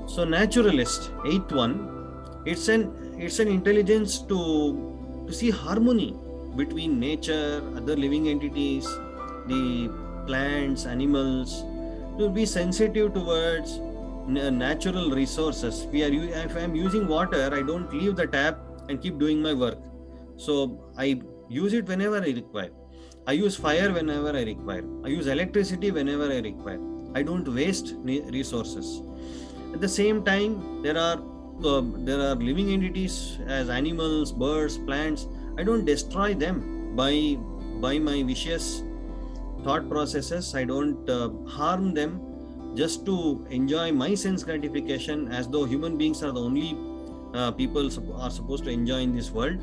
So naturalist, eighth one, it's an intelligence to see harmony between nature, other living entities, the plants, animals, to be sensitive towards natural resources. If I am using water, I don't leave the tap and keep doing my work. So I use it whenever I require. I use fire whenever I require. I use electricity whenever I require. I don't waste resources. At the same time, there are living entities as animals, birds, plants. I don't destroy them by my vicious thought processes. I don't harm them just to enjoy my sense gratification, as though human beings are the only people are supposed to enjoy in this world.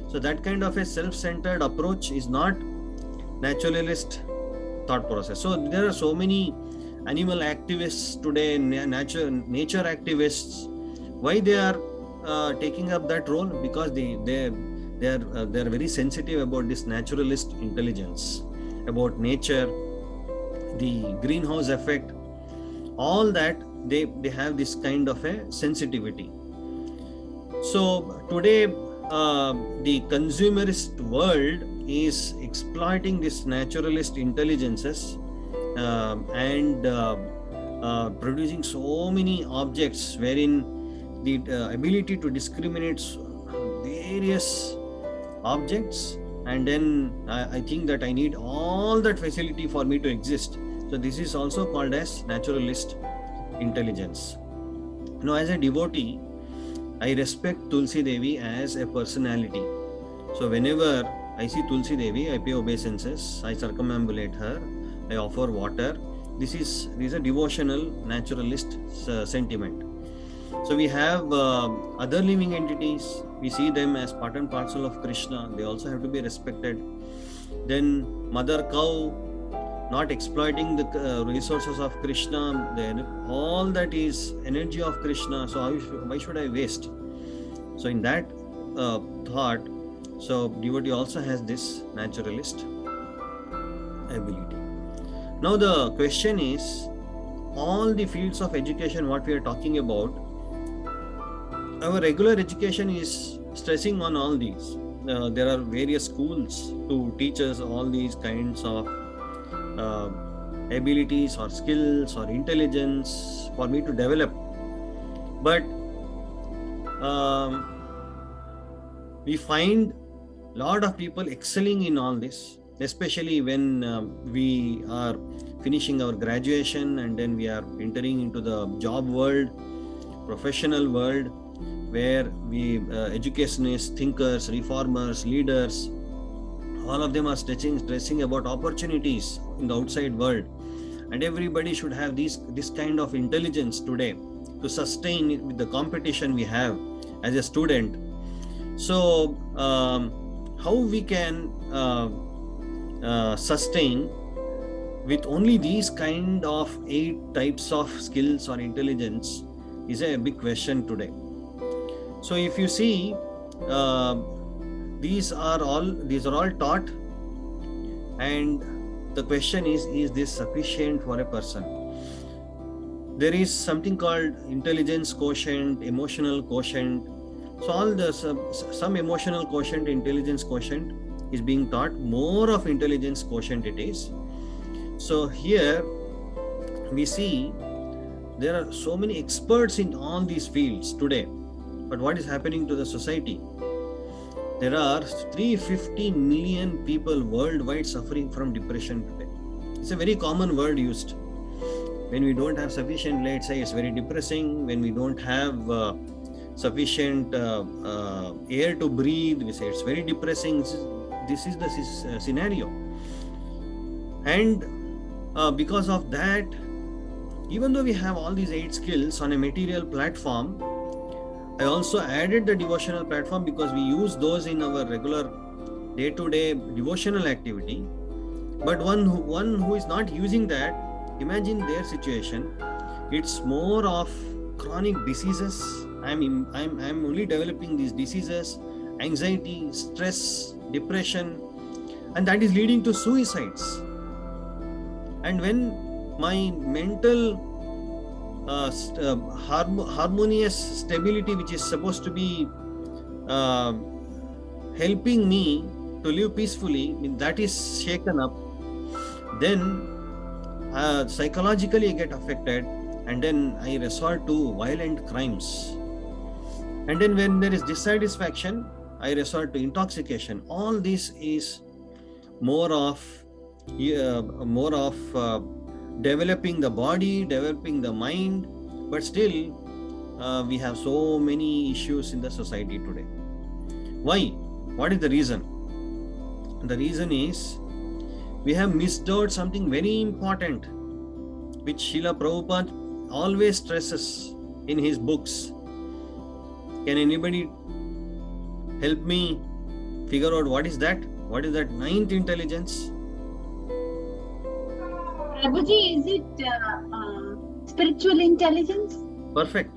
So that kind of a self-centered approach is not naturalist thought process. So there are so many animal activists today, nature activists. Why they are taking up that role? Because they are very sensitive about this naturalist intelligence, about nature, the greenhouse effect, all that. They have this kind of a sensitivity. So today the consumerist world is exploiting this naturalist intelligences and producing so many objects wherein the ability to discriminate various objects, and then I think that I need all that facility for me to exist. So this is also called as naturalist intelligence. Now, as a devotee, I respect Tulsi Devi as a personality. So whenever I see Tulsi Devi, I pay obeisances, I circumambulate her, I offer water. This is a devotional naturalist sentiment. So we have other living entities. We see them as part and parcel of Krishna. They also have to be respected. Then mother cow, not exploiting the resources of Krishna. Then all that is energy of Krishna. So why should I waste? So in that thought, so devotee also has this naturalist ability. Now the question is, all the fields of education what we are talking about, our regular education is stressing on all these. There are various schools to teach us all these kinds of abilities or skills or intelligence for me to develop. But we find a lot of people excelling in all this, especially when we are finishing our graduation and then we are entering into the job world, professional world, where we educationists, thinkers, reformers, leaders, all of them are stressing about opportunities in the outside world, and everybody should have this kind of intelligence today to sustain it with the competition we have as a student. So how we can sustain with only these kind of 8 types of skills or intelligence is a big question today. So if you see, these are all taught, and the question is this sufficient for a person? There is something called intelligence quotient, emotional quotient. So all the some emotional quotient, intelligence quotient is being taught. More of intelligence quotient it is. So here we see there are so many experts in all these fields today. But what is happening to the society? There are 350 million people worldwide suffering from depression today. It's a very common word used. When we don't have sufficient, let's say, it's very depressing. When we don't have sufficient air to breathe, we say it's very depressing. This is the scenario. And because of that, even though we have all these 8 skills on a material platform, I also added the devotional platform because we use those in our regular day-to-day devotional activity. But one who is not using that, imagine their situation. It's more of chronic diseases. I'm only developing these diseases, anxiety, stress, depression, and that is leading to suicides. And when my mental harmonious stability, which is supposed to be helping me to live peacefully, that is shaken up, then psychologically I get affected, and then I resort to violent crimes. And then when there is dissatisfaction, I resort to intoxication. All this is more of developing the body, developing the mind, but still we have so many issues in the society today. Why? What is the reason? The reason is we have missed out something very important, which Srila Prabhupada always stresses in his books. Can anybody help me figure out what is that? What is that ninth intelligence? Prabhuji, is it spiritual intelligence? Perfect.